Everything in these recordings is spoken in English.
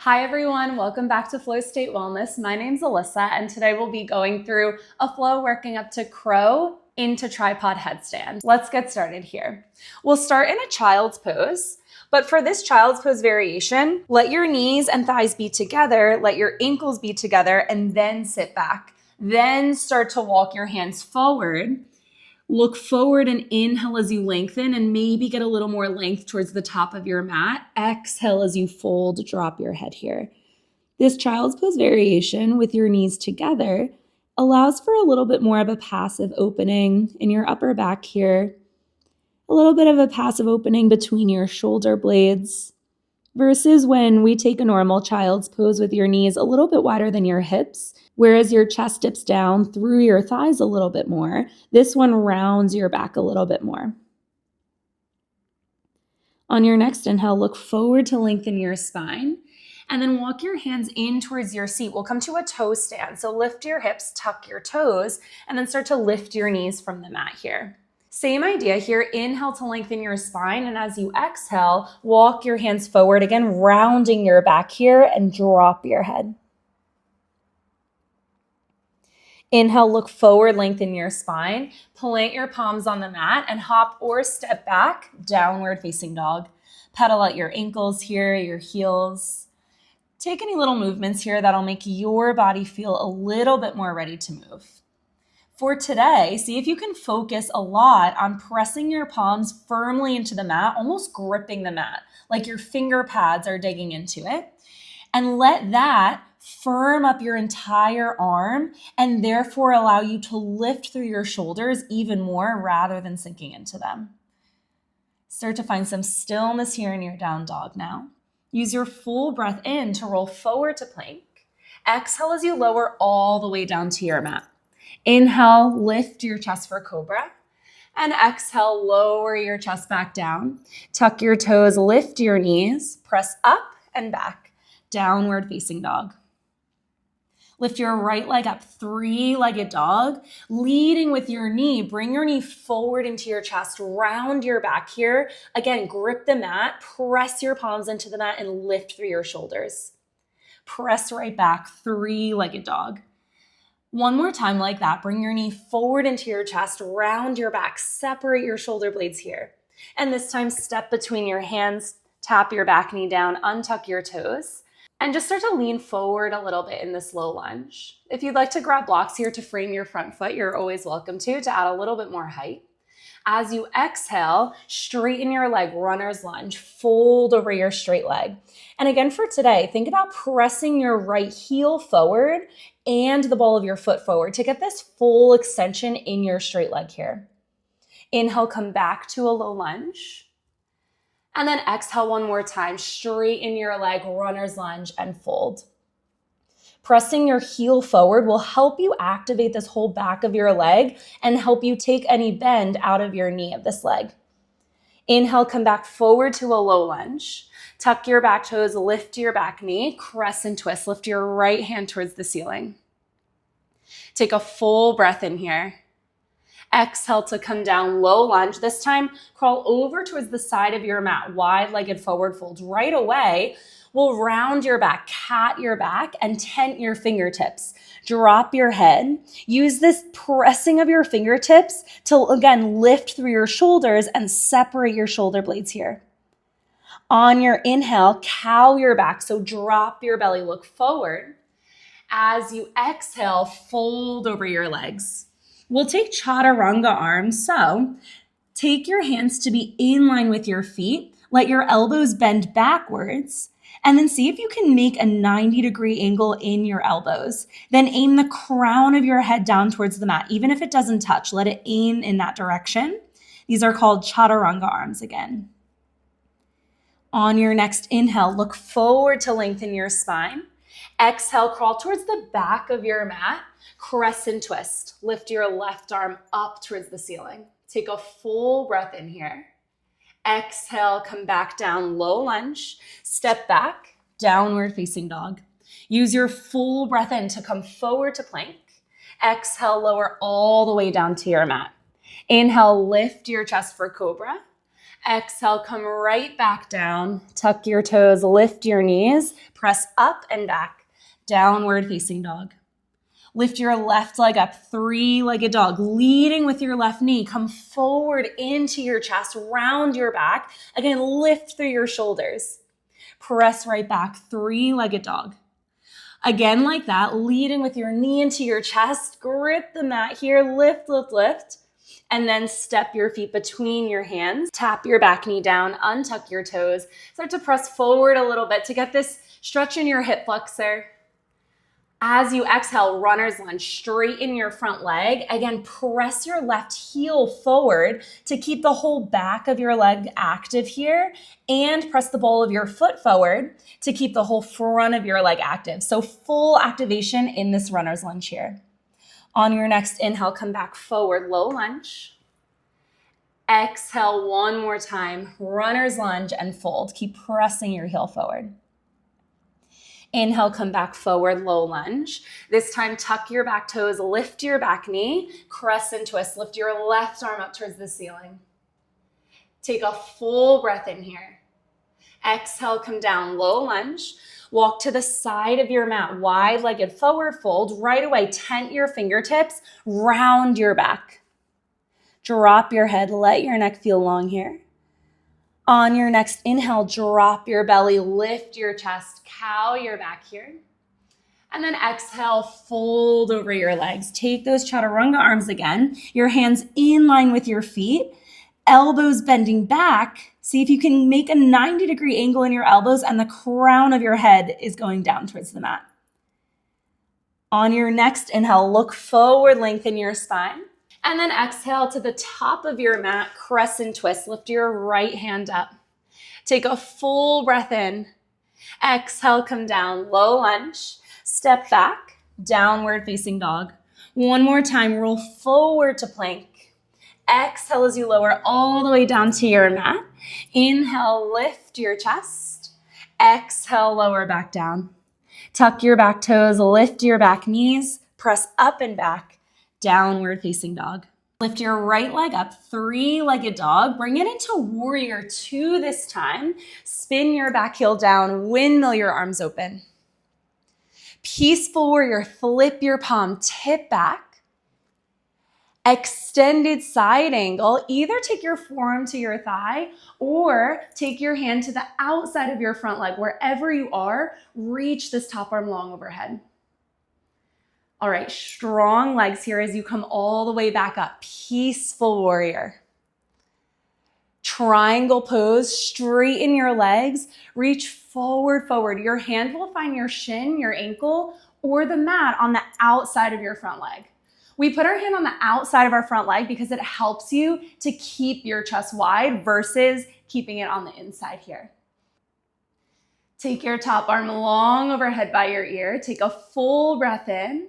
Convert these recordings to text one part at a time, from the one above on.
Hi everyone, welcome back to Flow State Wellness. My name's Alyssa and today we'll be going through a flow working up to crow into tripod headstand. Let's get started here. We'll start in a child's pose, but for this child's pose variation, let your knees and thighs be together, let your ankles be together, and then sit back. Then start to walk your hands forward. Look forward and inhale as you lengthen and maybe get a little more length towards the top of your mat. Exhale as you fold, drop your head here. This child's pose variation with your knees together allows for a little bit more of a passive opening in your upper back here. A little bit of a passive opening between your shoulder blades versus when we take a normal child's pose with your knees a little bit wider than your hips. Whereas your chest dips down through your thighs a little bit more, this one rounds your back a little bit more. On your next inhale, look forward to lengthen your spine, and then walk your hands in towards your seat. We'll come to a toe stand. So lift your hips, tuck your toes, and then start to lift your knees from the mat here. Same idea here, inhale to lengthen your spine, and as you exhale, walk your hands forward, again, rounding your back here, and drop your head. Inhale, look forward, lengthen your spine, plant your palms on the mat and hop or step back, downward facing dog. Pedal out your ankles here, your heels. Take any little movements here that'll make your body feel a little bit more ready to move. For today, see if you can focus a lot on pressing your palms firmly into the mat, almost gripping the mat, like your finger pads are digging into it. And let that firm up your entire arm and therefore allow you to lift through your shoulders even more rather than sinking into them. Start to find some stillness here in your down dog now. Use your full breath in to roll forward to plank. Exhale as you lower all the way down to your mat. Inhale, lift your chest for cobra. And exhale, lower your chest back down. Tuck your toes, lift your knees, press up and back. Downward facing dog. Lift your right leg up, three-legged dog, leading with your knee. Bring your knee forward into your chest, round your back here. Again, grip the mat, press your palms into the mat and lift through your shoulders. Press right back, three-legged dog. One more time like that. Bring your knee forward into your chest, round your back, separate your shoulder blades here. And this time, step between your hands, tap your back knee down, untuck your toes. And just start to lean forward a little bit in this low lunge. If you'd like to grab blocks here to frame your front foot, you're always welcome to add a little bit more height. As you exhale, straighten your leg, runner's lunge, fold over your straight leg. And again for today, think about pressing your right heel forward and the ball of your foot forward to get this full extension in your straight leg here. Inhale, come back to a low lunge. And then exhale one more time, straighten your leg, runner's lunge, and fold. Pressing your heel forward will help you activate this whole back of your leg and help you take any bend out of your knee of this leg. Inhale, come back forward to a low lunge. Tuck your back toes, lift your back knee, crescent twist. Lift your right hand towards the ceiling. Take a full breath in here. Exhale to come down, low lunge. This time, crawl over towards the side of your mat, wide-legged forward fold. Right away, we'll round your back, cat your back, and tent your fingertips. Drop your head. Use this pressing of your fingertips to, again, lift through your shoulders and separate your shoulder blades here. On your inhale, cow your back, so drop your belly, look forward. As you exhale, fold over your legs. We'll take chaturanga arms, so take your hands to be in line with your feet, let your elbows bend backwards, and then see if you can make a 90-degree angle in your elbows. Then aim the crown of your head down towards the mat, even if it doesn't touch, let it aim in that direction. These are called chaturanga arms again. On your next inhale, look forward to lengthen your spine. Exhale, crawl towards the back of your mat, crescent twist. Lift your left arm up towards the ceiling. Take a full breath in here. Exhale, come back down, low lunge. Step back, downward facing dog. Use your full breath in to come forward to plank. Exhale, lower all the way down to your mat. Inhale, lift your chest for cobra. Exhale, come right back down. Tuck your toes, lift your knees, press up and back. Downward facing dog. Lift your left leg up, three-legged dog, leading with your left knee. Come forward into your chest, round your back. Again, lift through your shoulders. Press right back, three-legged dog. Again, like that, leading with your knee into your chest. Grip the mat here, lift, lift, lift. And then step your feet between your hands. Tap your back knee down, untuck your toes. Start to press forward a little bit to get this stretch in your hip flexor. As you exhale, runner's lunge, straighten your front leg. Again, press your left heel forward to keep the whole back of your leg active here, and press the ball of your foot forward to keep the whole front of your leg active. So full activation in this runner's lunge here. On your next inhale, come back forward, low lunge. Exhale one more time, runner's lunge and fold. Keep pressing your heel forward. Inhale, come back forward, low lunge. This time, tuck your back toes, lift your back knee, crescent twist. Lift your left arm up towards the ceiling. Take a full breath in here. Exhale, come down, low lunge. Walk to the side of your mat, wide-legged forward fold. Right away, tent your fingertips, round your back. Drop your head, let your neck feel long here. On your next inhale, drop your belly, lift your chest, cow your back here. And then exhale, fold over your legs. Take those chaturanga arms again. Your hands in line with your feet, elbows bending back. See if you can make a 90-degree angle in your elbows and the crown of your head is going down towards the mat. On your next inhale, look forward, lengthen your spine. And then exhale to the top of your mat, crescent twist. Lift your right hand up. Take a full breath in. Exhale, come down, low lunge. Step back, downward facing dog. One more time, roll forward to plank. Exhale as you lower all the way down to your mat. Inhale, lift your chest. Exhale, lower back down. Tuck your back toes, lift your back knees, press up and back. Downward facing dog. Lift your right leg up, three-legged dog. Bring it into warrior two this time. Spin your back heel down, windmill your arms open. Peaceful warrior, flip your palm, tip back. Extended side angle, either take your forearm to your thigh or take your hand to the outside of your front leg. Wherever you are, reach this top arm long overhead. All right, strong legs here as you come all the way back up. Peaceful warrior. Triangle pose, straighten your legs, reach forward, forward. Your hand will find your shin, your ankle, or the mat on the outside of your front leg. We put our hand on the outside of our front leg because it helps you to keep your chest wide versus keeping it on the inside here. Take your top arm long overhead by your ear. Take a full breath in.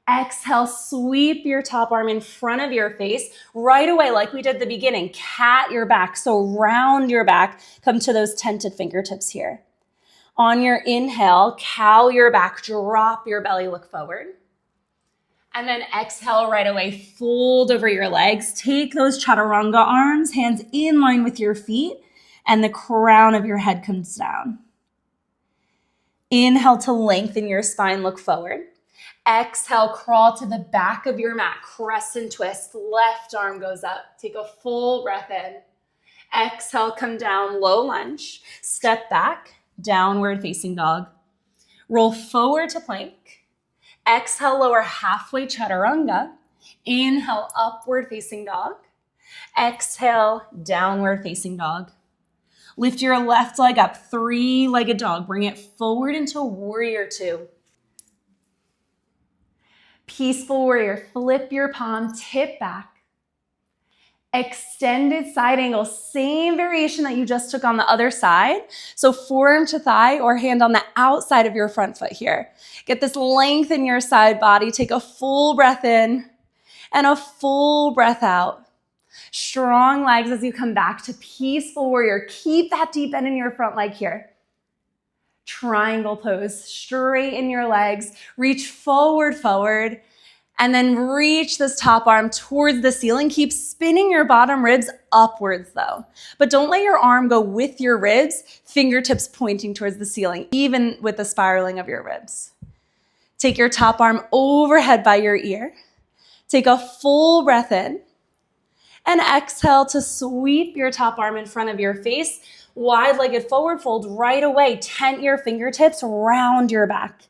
Exhale, sweep your top arm in front of your face. Right away, like we did at the beginning, cat your back. So round your back, come to those tented fingertips here. On your inhale, cow your back, drop your belly, look forward. And then exhale right away, fold over your legs. Take those chaturanga arms, hands in line with your feet, and the crown of your head comes down. Inhale to lengthen your spine, look forward. Exhale, crawl to the back of your mat, crescent twist, left arm goes up. Take a full breath in. Exhale, come down, low lunge. Step back, downward facing dog. Roll forward to plank. Exhale, lower halfway chaturanga. Inhale, upward facing dog. Exhale, downward facing dog. Lift your left leg up, three-legged dog. Bring it forward into warrior two. Peaceful warrior, flip your palm, tip back. Extended side angle, same variation that you just took on the other side. So forearm to thigh or hand on the outside of your front foot here. Get this length in your side body. Take a full breath in and a full breath out. Strong legs as you come back to peaceful warrior. Keep that deep bend in your front leg here. Triangle pose, straighten your legs, reach forward, forward, And then reach this top arm towards the ceiling. Keep spinning your bottom ribs upwards though. But don't let your arm go with your ribs, fingertips pointing towards the ceiling, even with the spiraling of your ribs. Take your top arm overhead by your ear. Take a full breath in. And exhale to sweep your top arm in front of your face. Wide-legged forward fold right away. Tent your fingertips round your back.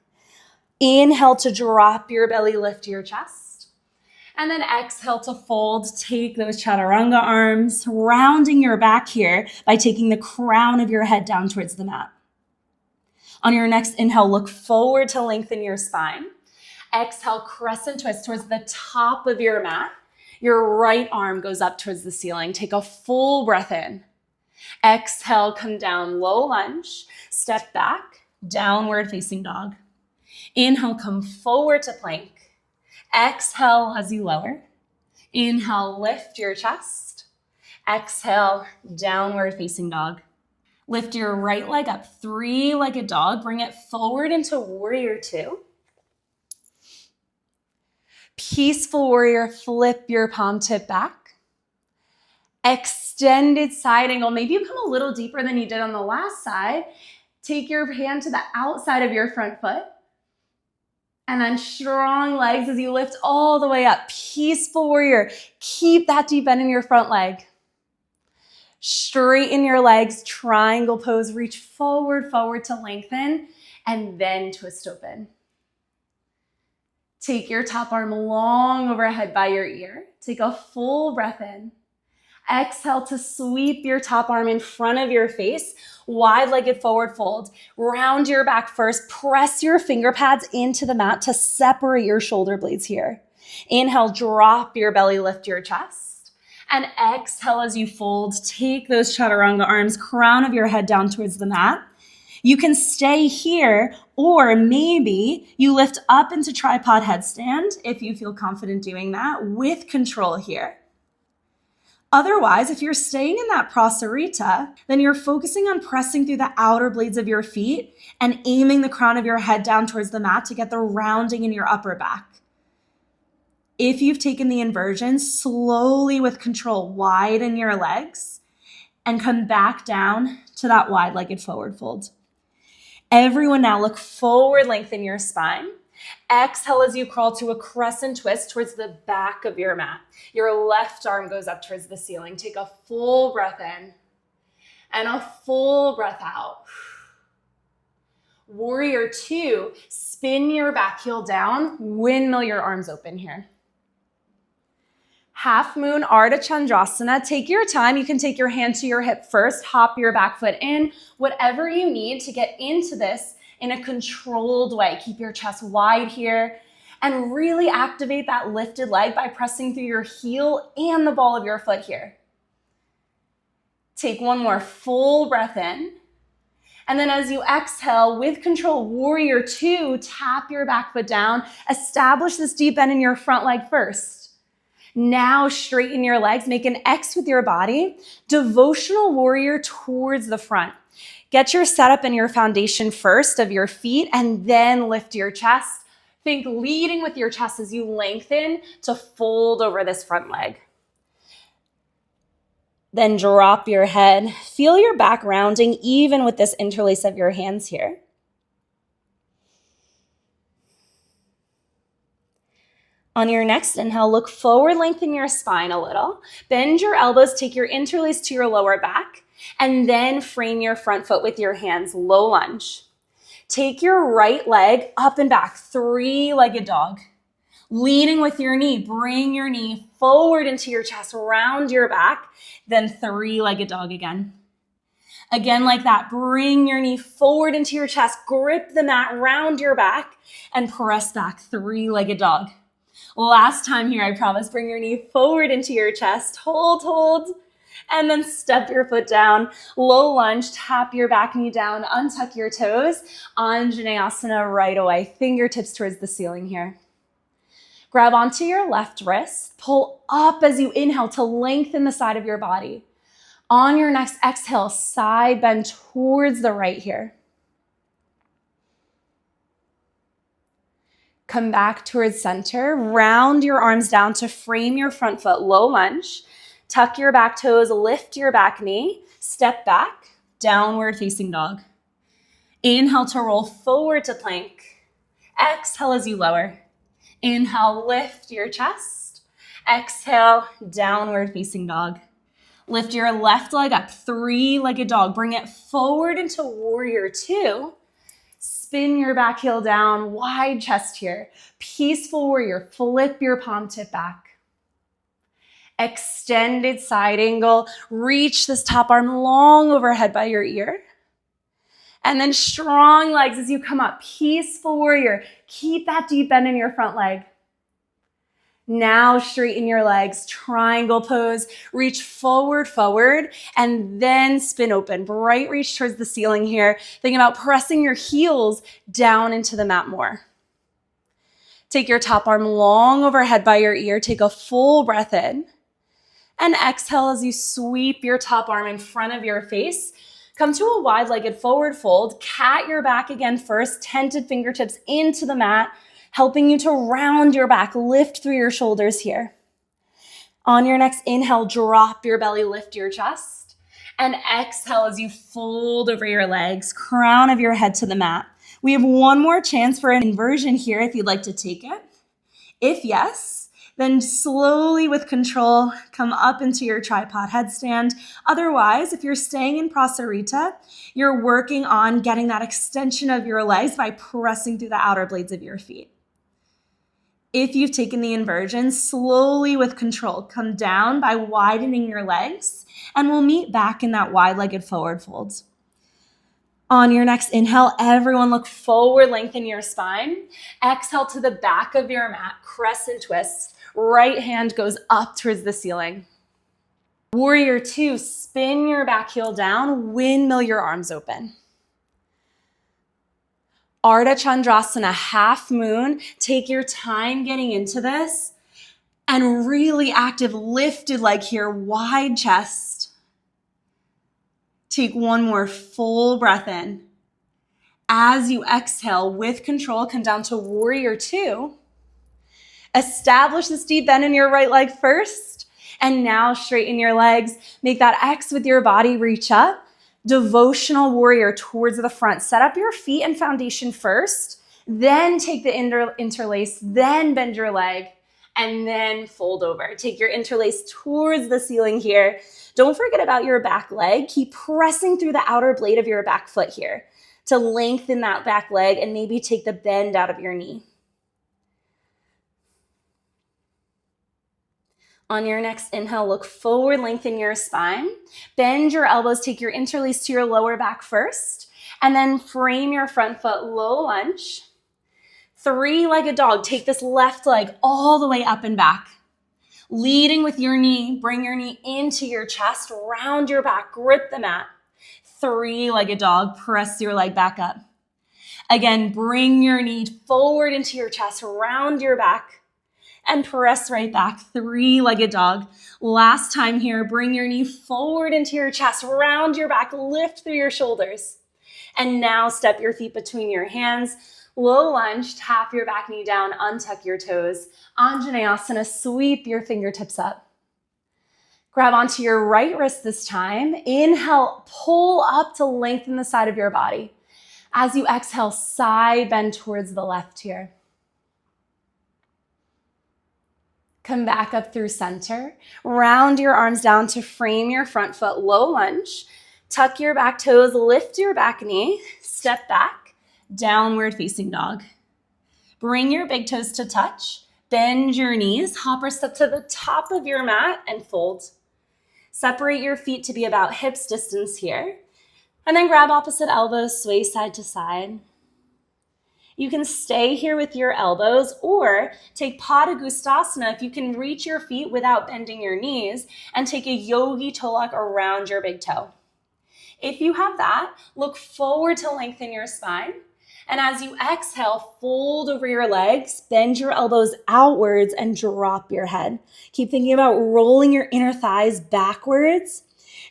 Inhale to drop your belly, lift your chest. And then exhale to fold. Take those chaturanga arms, rounding your back here by taking the crown of your head down towards the mat. On your next inhale, look forward to lengthen your spine. Exhale, crescent twist towards the top of your mat. Your right arm goes up towards the ceiling. Take a full breath in. Exhale, come down, low lunge. Step back, downward facing dog. Inhale, come forward to plank. Exhale as you lower. Inhale, lift your chest. Exhale, downward facing dog. Lift your right leg up, three-legged dog. Bring it forward into warrior two. Peaceful warrior, flip your palm tip back. Extended side angle. Maybe you come a little deeper than you did on the last side. Take your hand to the outside of your front foot. And then strong legs as you lift all the way up. Peaceful warrior. Keep that deep bend in your front leg. Straighten your legs, triangle pose. Reach forward, forward to lengthen, and then twist open. Take your top arm long overhead by your ear. Take a full breath in. Exhale to sweep your top arm in front of your face. Wide-legged forward fold. Round your back first. Press your finger pads into the mat to separate your shoulder blades here. Inhale, drop your belly, lift your chest. And exhale as you fold. Take those chaturanga arms, crown of your head down towards the mat. You can stay here, or maybe you lift up into tripod headstand if you feel confident doing that with control here. Otherwise, if you're staying in that prasarita, then you're focusing on pressing through the outer blades of your feet and aiming the crown of your head down towards the mat to get the rounding in your upper back. If you've taken the inversion, slowly with control, widen your legs and come back down to that wide-legged forward fold. Everyone now look forward, lengthen your spine. Exhale as you crawl to a crescent twist towards the back of your mat. Your left arm goes up towards the ceiling. Take a full breath in and a full breath out. Warrior two, spin your back heel down, windmill your arms open here. Half moon Ardha Chandrasana. Take your time. You can take your hand to your hip first, hop your back foot in, whatever you need to get into this in a controlled way. Keep your chest wide here and really activate that lifted leg by pressing through your heel and the ball of your foot here. Take one more full breath in. And then as you exhale with control, warrior two, tap your back foot down. Establish this deep bend in your front leg first. Now straighten your legs, make an X with your body. Devotional warrior towards the front. Get your setup and your foundation first of your feet and then lift your chest. Think leading with your chest as you lengthen to fold over this front leg. Then drop your head. Feel your back rounding even with this interlace of your hands here. On your next inhale, look forward, lengthen your spine a little. Bend your elbows, take your interlace to your lower back, and then frame your front foot with your hands, low lunge. Take your right leg up and back, three-legged dog. Leading with your knee, bring your knee forward into your chest, round your back, then three-legged dog again. Again, like that, bring your knee forward into your chest, grip the mat, round your back, and press back, three-legged dog. Last time here, I promise, bring your knee forward into your chest, hold, and then step your foot down, low lunge, tap your back knee down, untuck your toes, Anjaneyasana right away, fingertips towards the ceiling here. Grab onto your left wrist, pull up as you inhale to lengthen the side of your body. On your next exhale, side bend towards the right here. Come back towards center. Round your arms down to frame your front foot, low lunge. Tuck your back toes, lift your back knee. Step back, downward facing dog. Inhale to roll forward to plank. Exhale as you lower. Inhale, lift your chest. Exhale, downward facing dog. Lift your left leg up, three-legged dog. Bring it forward into warrior two. Spin your back heel down, wide chest here. Peaceful warrior, flip your palm tip back. Extended side angle, reach this top arm long overhead by your ear. And then strong legs as you come up, peaceful warrior. Keep that deep bend in your front leg. Now straighten your legs, triangle pose, reach forward, and then spin open. Bright reach towards the ceiling here. Think about pressing your heels down into the mat more. Take your top arm long overhead by your ear. Take a full breath in. And exhale as you sweep your top arm in front of your face. Come to a wide-legged forward fold. Cat your back again first. Tented fingertips into the mat, helping you to round your back, lift through your shoulders here. On your next inhale, drop your belly, lift your chest. And exhale as you fold over your legs, crown of your head to the mat. We have one more chance for an inversion here if you'd like to take it. If yes, then slowly with control, come up into your tripod headstand. Otherwise, if you're staying in Prasarita, you're working on getting that extension of your legs by pressing through the outer blades of your feet. If you've taken the inversion, slowly with control, come down by widening your legs, and we'll meet back in that wide-legged forward fold. On your next inhale, everyone look forward, lengthen your spine. Exhale to the back of your mat, crescent twist. Right hand goes up towards the ceiling. Warrior two, spin your back heel down, windmill your arms open. Ardha Chandrasana, half moon. Take your time getting into this. And really active, lifted leg here, wide chest. Take one more full breath in. As you exhale, with control, come down to warrior two. Establish this deep bend in your right leg first. And now straighten your legs. Make that X with your body, reach up. Devotional warrior towards the front. Set up your feet and foundation first, then take the interlace, then bend your leg, and then fold over. Take your interlace towards the ceiling here. Don't forget about your back leg. Keep pressing through the outer blade of your back foot here to lengthen that back leg and maybe take the bend out of your knee. On your next inhale, look forward, lengthen your spine. Bend your elbows, take your interlace to your lower back first, and then frame your front foot, low lunge. Three-legged dog, take this left leg all the way up and back. Leading with your knee, bring your knee into your chest, round your back, grip the mat. Three-legged dog, press your leg back up. Again, bring your knee forward into your chest, round your back, and press right back, three-legged dog. Last time here, bring your knee forward into your chest, round your back, lift through your shoulders. And now step your feet between your hands, low lunge, tap your back knee down, untuck your toes. Anjaneyasana, sweep your fingertips up. Grab onto your right wrist this time. Inhale, pull up to lengthen the side of your body. As you exhale, side bend towards the left here. Come back up through center. Round your arms down to frame your front foot, low lunge. Tuck your back toes, lift your back knee, step back, downward facing dog. Bring your big toes to touch, bend your knees, hop or step to the top of your mat and fold. Separate your feet to be about hips distance here. And then grab opposite elbows, sway side to side. You can stay here with your elbows or take Padangusthasana if you can reach your feet without bending your knees and take a yogi tolak around your big toe. If you have that, look forward to lengthen your spine. And as you exhale, fold over your legs, bend your elbows outwards and drop your head. Keep thinking about rolling your inner thighs backwards.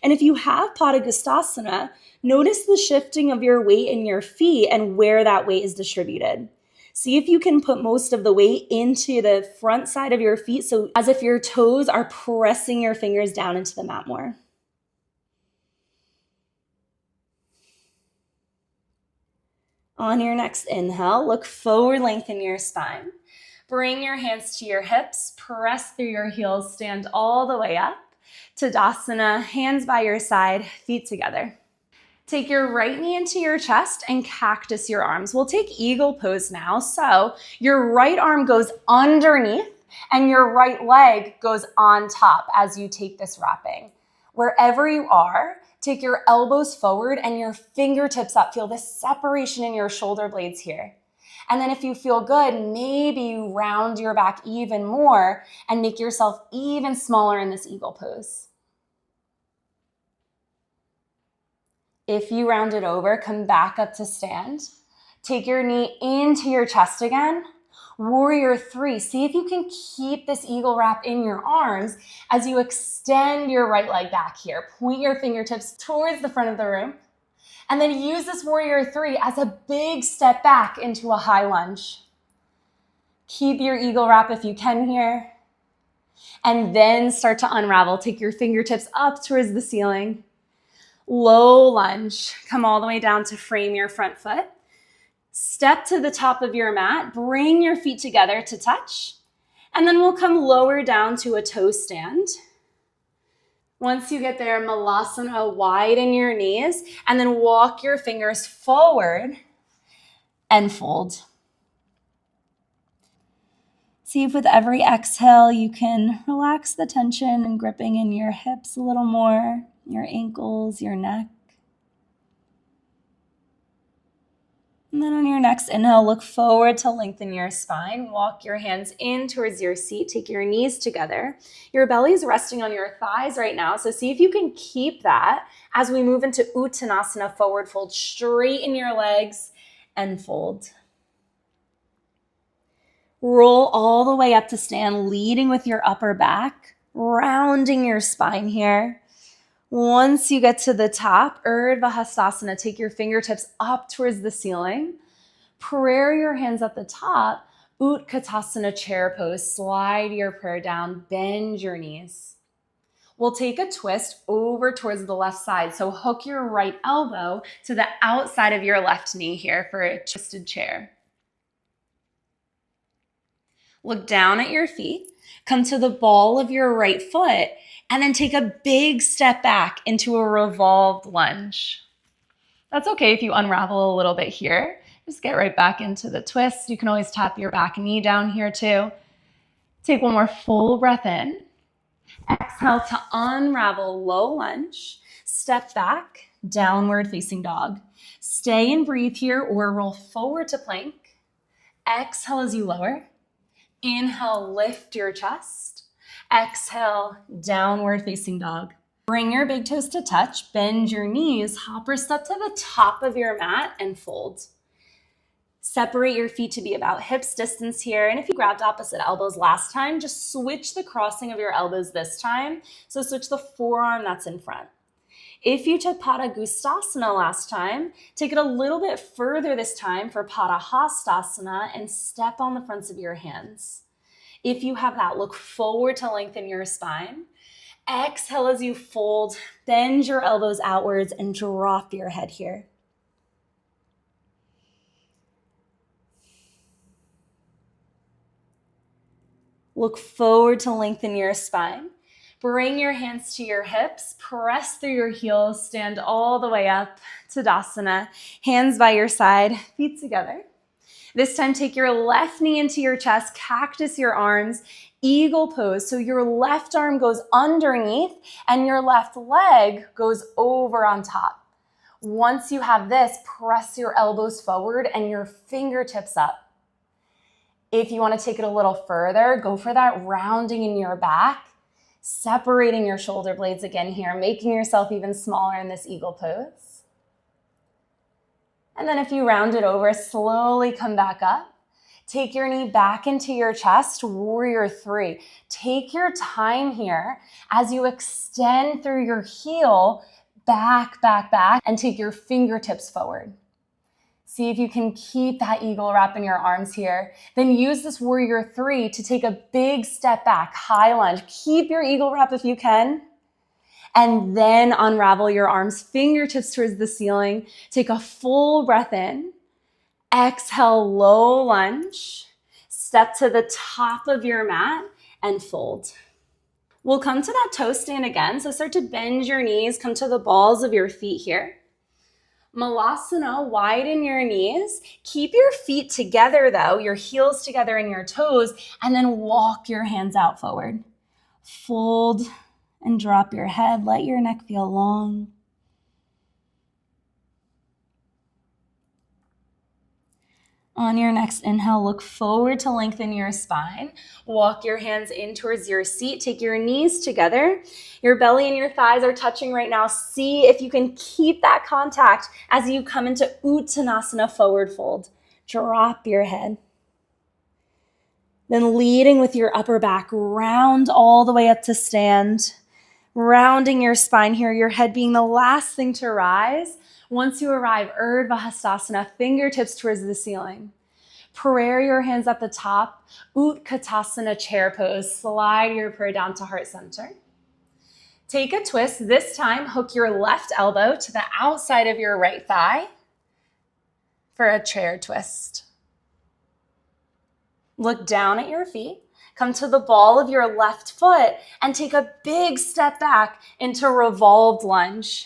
And if you have Padangusthasana, notice the shifting of your weight in your feet and where that weight is distributed. See if you can put most of the weight into the front side of your feet, so as if your toes are pressing your fingers down into the mat more. On your next inhale, look forward, lengthen your spine. Bring your hands to your hips, press through your heels, stand all the way up. Tadasana, hands by your side, feet together. Take your right knee into your chest and cactus your arms. We'll take eagle pose now. So your right arm goes underneath and your right leg goes on top as you take this wrapping. Wherever you are, take your elbows forward and your fingertips up. Feel this separation in your shoulder blades here. And then if you feel good, maybe you round your back even more and make yourself even smaller in this eagle pose. If you round it over, come back up to stand. Take your knee into your chest again. Warrior 3. See if you can keep this eagle wrap in your arms as you extend your right leg back here. Point your fingertips towards the front of the room. And then use this warrior 3 as a big step back into a high lunge. Keep your eagle wrap if you can here. And then start to unravel. Take your fingertips up towards the ceiling. Low lunge. Come all the way down to frame your front foot. Step to the top of your mat. Bring your feet together to touch. And then we'll come lower down to a toe stand. Once you get there, malasana, widen your knees, and then walk your fingers forward and fold. See if with every exhale you can relax the tension and gripping in your hips a little more, your ankles, your neck. And then on your next inhale, look forward to lengthen your spine. Walk your hands in towards your seat. Take your knees together. Your belly's resting on your thighs right now, so see if you can keep that as we move into Uttanasana, forward fold. Straighten your legs and fold. Roll all the way up to stand, leading with your upper back, rounding your spine here. Once you get to the top, Urdhva Hastasana, take your fingertips up towards the ceiling. Prayer your hands at the top. Utkatasana, chair pose. Slide your prayer down, bend your knees. We'll take a twist over towards the left side. So hook your right elbow to the outside of your left knee here for a twisted chair. Look down at your feet. Come to the ball of your right foot. And then take a big step back into a revolved lunge. That's okay if you unravel a little bit here. Just get right back into the twist. You can always tap your back knee down here too. Take one more full breath in. Exhale to unravel, low lunge. Step back, downward facing dog. Stay and breathe here or roll forward to plank. Exhale as you lower. Inhale, lift your chest. Exhale, downward facing dog. Bring your big toes to touch, bend your knees, hopper step to the top of your mat and fold. Separate your feet to be about hips distance here. And if you grabbed opposite elbows last time, just switch the crossing of your elbows this time. So switch the forearm that's in front. If you took Padagustasana last time, take it a little bit further this time for Padahastasana and step on the fronts of your hands. If you have that, look forward to lengthen your spine. Exhale as you fold, bend your elbows outwards and drop your head here. Look forward to lengthen your spine. Bring your hands to your hips, press through your heels, stand all the way up, Tadasana. Hands by your side, feet together. This time, take your left knee into your chest, cactus your arms, eagle pose. So your left arm goes underneath and your left leg goes over on top. Once you have this, press your elbows forward and your fingertips up. If you want to take it a little further, go for that rounding in your back, separating your shoulder blades again here, making yourself even smaller in this eagle pose. And then if you round it over, slowly come back up. Take your knee back into your chest, warrior 3. Take your time here as you extend through your heel, back, and take your fingertips forward. See if you can keep that eagle wrap in your arms here. Then use this warrior 3 to take a big step back, high lunge. Keep your eagle wrap if you can. And then unravel your arms, fingertips towards the ceiling. Take a full breath in. Exhale, low lunge. Step to the top of your mat and fold. We'll come to that toe stand again. So start to bend your knees, come to the balls of your feet here. Malasana, widen your knees. Keep your feet together though, your heels together and your toes, and then walk your hands out forward. Fold and drop your head. Let your neck feel long. On your next inhale, look forward to lengthen your spine. Walk your hands in towards your seat. Take your knees together. Your belly and your thighs are touching right now. See if you can keep that contact as you come into Uttanasana, forward fold. Drop your head. Then leading with your upper back, round all the way up to stand. Rounding your spine here, your head being the last thing to rise. Once you arrive, Urdhva Hastasana, fingertips towards the ceiling. Prayer your hands at the top. Utkatasana, chair pose. Slide your prayer down to heart center. Take a twist. This time, hook your left elbow to the outside of your right thigh for a chair twist. Look down at your feet. Come to the ball of your left foot and take a big step back into revolved lunge.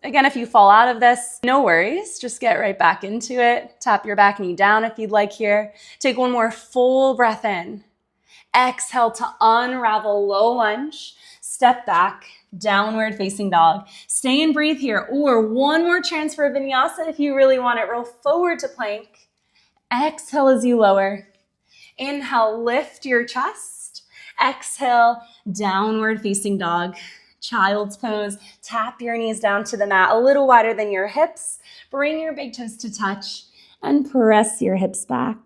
Again, if you fall out of this, no worries. Just get right back into it. Tap your back knee down if you'd like here. Take one more full breath in. Exhale to unravel, low lunge. Step back, downward facing dog. Stay and breathe here. Or one more transfer of vinyasa if you really want it. Roll forward to plank. Exhale as you lower. Inhale, lift your chest. Exhale, downward facing dog. Child's pose. Tap your knees down to the mat a little wider than your hips. Bring your big toes to touch and press your hips back.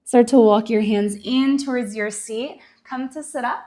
Start to walk your hands in towards your seat. Come to sit up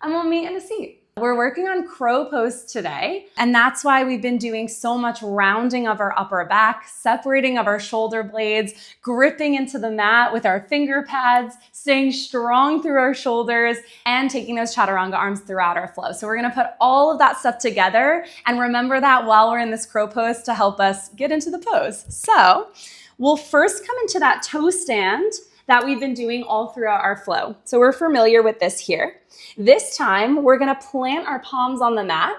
and we'll meet in a seat. We're working on crow pose today, and that's why we've been doing so much rounding of our upper back, separating of our shoulder blades, gripping into the mat with our finger pads, staying strong through our shoulders, and taking those chaturanga arms throughout our flow. So we're gonna put all of that stuff together and remember that while we're in this crow pose to help us get into the pose. So we'll first come into that toe stand that we've been doing all throughout our flow. So we're familiar with this here. This time, we're gonna plant our palms on the mat.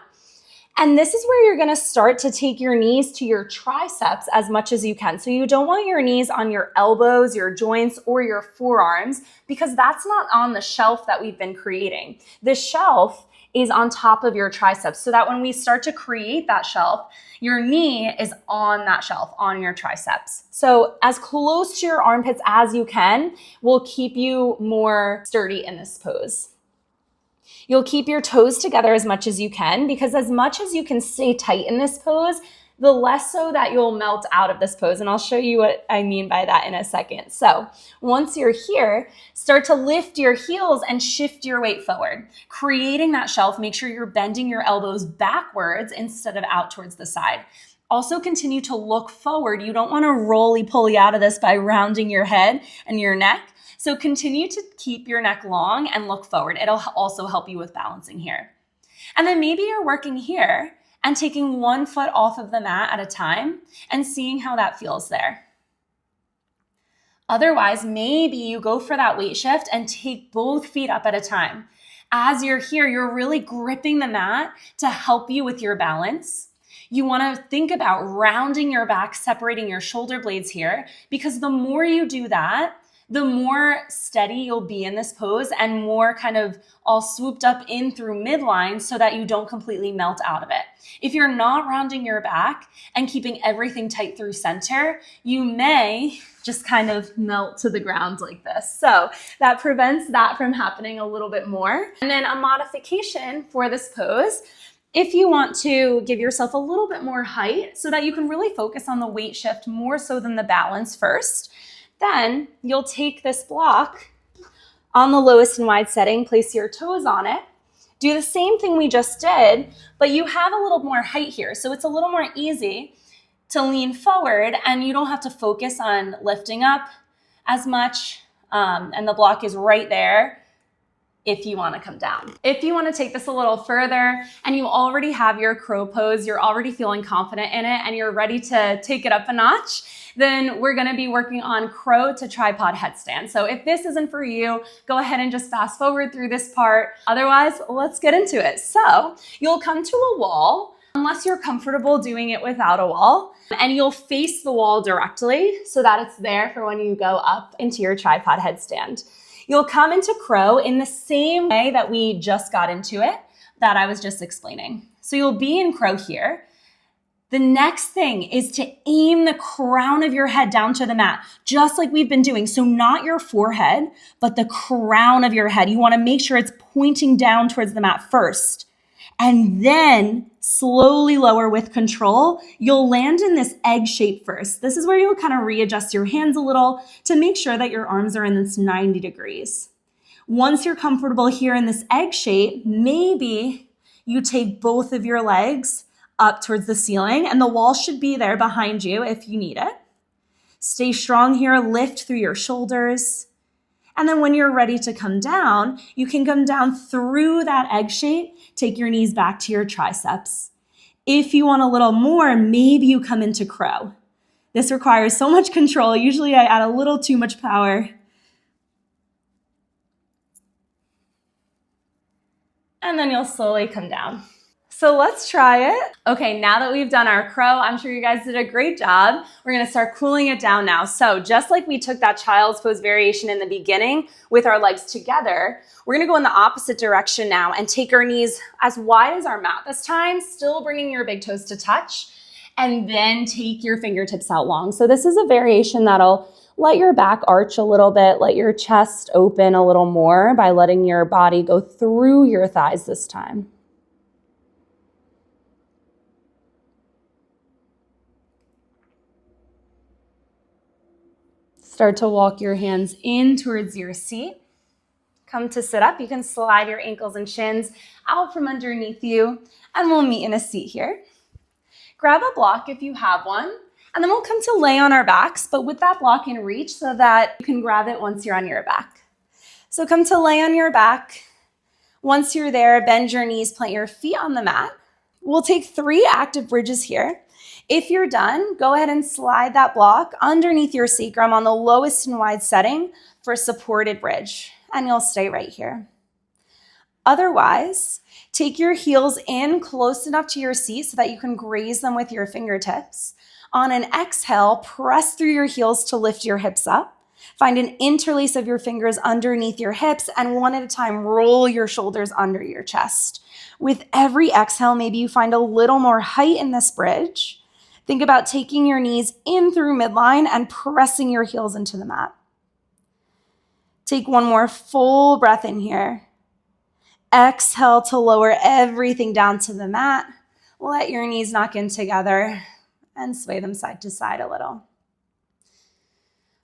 And this is where you're gonna start to take your knees to your triceps as much as you can. So you don't want your knees on your elbows, your joints, or your forearms, because that's not on the shelf that we've been creating. The shelf is on top of your triceps, so that when we start to create that shelf, your knee is on that shelf, on your triceps. So as close to your armpits as you can will keep you more sturdy in this pose. You'll keep your toes together as much as you can, because as much as you can stay tight in this pose, the less so that you'll melt out of this pose. And I'll show you what I mean by that in a second. So once you're here, start to lift your heels and shift your weight forward. Creating that shelf, make sure you're bending your elbows backwards instead of out towards the side. Also continue to look forward. You don't want to roly-poly out of this by rounding your head and your neck. So continue to keep your neck long and look forward. It'll also help you with balancing here. And then maybe you're working here and taking one foot off of the mat at a time and seeing how that feels there. Otherwise, maybe you go for that weight shift and take both feet up at a time. As you're here, you're really gripping the mat to help you with your balance. You want to think about rounding your back, separating your shoulder blades here, because the more you do that, the more steady you'll be in this pose and more kind of all swooped up in through midline so that you don't completely melt out of it. If you're not rounding your back and keeping everything tight through center, you may just kind of melt to the ground like this. So that prevents that from happening a little bit more. And then a modification for this pose, if you want to give yourself a little bit more height so that you can really focus on the weight shift more so than the balance first, then you'll take this block on the lowest and wide setting, place your toes on it, Do the same thing we just did, but you have a little more height here. So it's a little more easy to lean forward and you don't have to focus on lifting up as much. And the block is right there if you want to come down. If you want to take this a little further and you already have your crow pose, you're already feeling confident in it and you're ready to take it up a notch, then we're going to be working on crow to tripod headstand. So if this isn't for you, go ahead and just fast forward through this part. Otherwise, let's get into it. So you'll come to a wall, unless you're comfortable doing it without a wall, and you'll face the wall directly so that it's there for when you go up into your tripod headstand. You'll come into crow in the same way that we just got into it, that I was just explaining. So you'll be in crow here. The next thing is to aim the crown of your head down to the mat, just like we've been doing. So not your forehead, but the crown of your head. You want to make sure it's pointing down towards the mat first. And then slowly lower with control. You'll land in this egg shape first. This is where you'll kind of readjust your hands a little to make sure that your arms are in this 90 degrees. Once you're comfortable here in this egg shape, maybe you take both of your legs up towards the ceiling and the wall should be there behind you if you need it. Stay strong here, lift through your shoulders. And then when you're ready to come down, you can come down through that egg shape, take your knees back to your triceps. If you want a little more, maybe you come into crow. This requires so much control. Usually I add a little too much power. And then you'll slowly come down. So let's try it. Okay, now that we've done our crow, I'm sure you guys did a great job. We're gonna start cooling it down now. So just like we took that child's pose variation in the beginning with our legs together, we're gonna go in the opposite direction now and take our knees as wide as our mat this time, still bringing your big toes to touch, and then take your fingertips out long. So this is a variation that'll let your back arch a little bit, let your chest open a little more by letting your body go through your thighs this time. Start to walk your hands in towards your seat. Come to sit up. You can slide your ankles and shins out from underneath you, and we'll meet in a seat here. Grab a block if you have one, and then we'll come to lay on our backs, but with that block in reach so that you can grab it once you're on your back. So come to lay on your back. Once you're there, bend your knees, plant your feet on the mat. We'll take 3 active bridges here. If you're done, go ahead and slide that block underneath your sacrum on the lowest and wide setting for supported bridge, and you'll stay right here. Otherwise, take your heels in close enough to your seat so that you can graze them with your fingertips. On an exhale, press through your heels to lift your hips up. Find an interlace of your fingers underneath your hips, and one at a time, roll your shoulders under your chest. With every exhale, maybe you find a little more height in this bridge. Think about taking your knees in through midline and pressing your heels into the mat. Take one more full breath in here. Exhale to lower everything down to the mat. Let your knees knock in together and sway them side to side a little.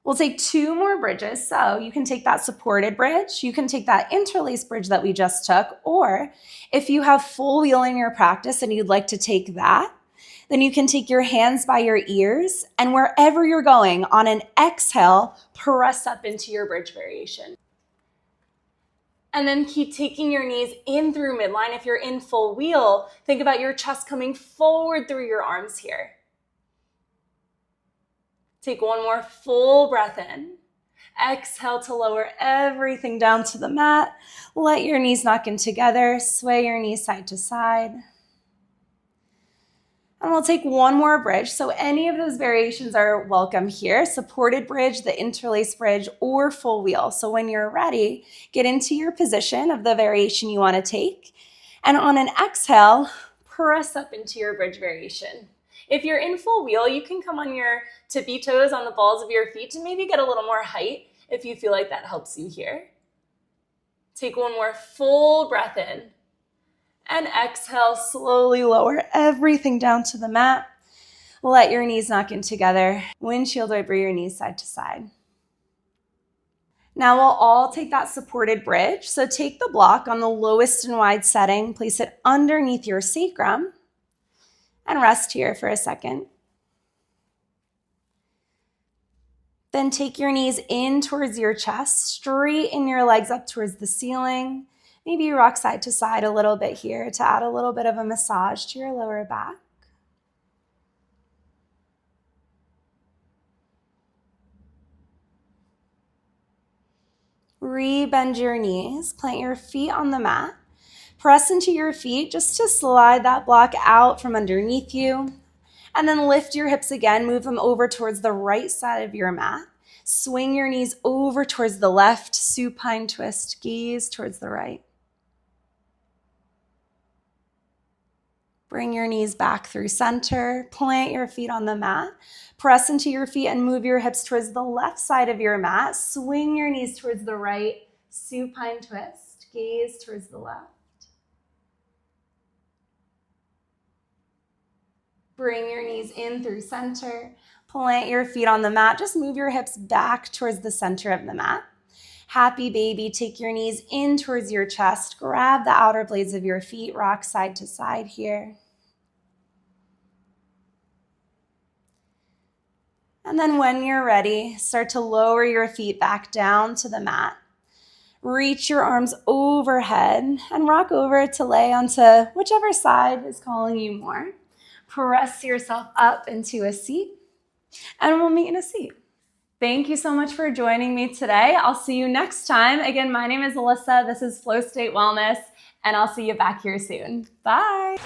We'll take 2 more bridges. So you can take that supported bridge, you can take that interlace bridge that we just took, or if you have full wheel in your practice and you'd like to take that, then you can take your hands by your ears and wherever you're going, on an exhale, press up into your bridge variation. And then keep taking your knees in through midline. If you're in full wheel, think about your chest coming forward through your arms here. Take one more full breath in. Exhale to lower everything down to the mat. Let your knees knock in together. Sway your knees side to side. And we'll take one more bridge. So any of those variations are welcome here. Supported bridge, the interlace bridge, or full wheel. So when you're ready, get into your position of the variation you want to take. And on an exhale, press up into your bridge variation. If you're in full wheel, you can come on your tippy toes on the balls of your feet to maybe get a little more height if you feel like that helps you here. Take one more full breath in. And exhale, slowly lower everything down to the mat. Let your knees knock in together. Windshield wiper your knees side to side. Now we'll all take that supported bridge. So take the block on the lowest and wide setting, place it underneath your sacrum, and rest here for a second. Then take your knees in towards your chest, straighten your legs up towards the ceiling. Maybe you rock side to side a little bit here to add a little bit of a massage to your lower back. Re-bend your knees, plant your feet on the mat. Press into your feet just to slide that block out from underneath you. And then lift your hips again, move them over towards the right side of your mat. Swing your knees over towards the left, supine twist, gaze towards the right. Bring your knees back through center, plant your feet on the mat, press into your feet and move your hips towards the left side of your mat. Swing your knees towards the right, supine twist, gaze towards the left. Bring your knees in through center, plant your feet on the mat, just move your hips back towards the center of the mat. Happy baby, take your knees in towards your chest, grab the outer blades of your feet, rock side to side here. And then when you're ready, start to lower your feet back down to the mat. Reach your arms overhead and rock over to lay onto whichever side is calling you more. Press yourself up into a seat, and we'll meet in a seat. Thank you so much for joining me today. I'll see you next time. Again, my name is Alyssa. This is Flow State Wellness, and I'll see you back here soon. Bye.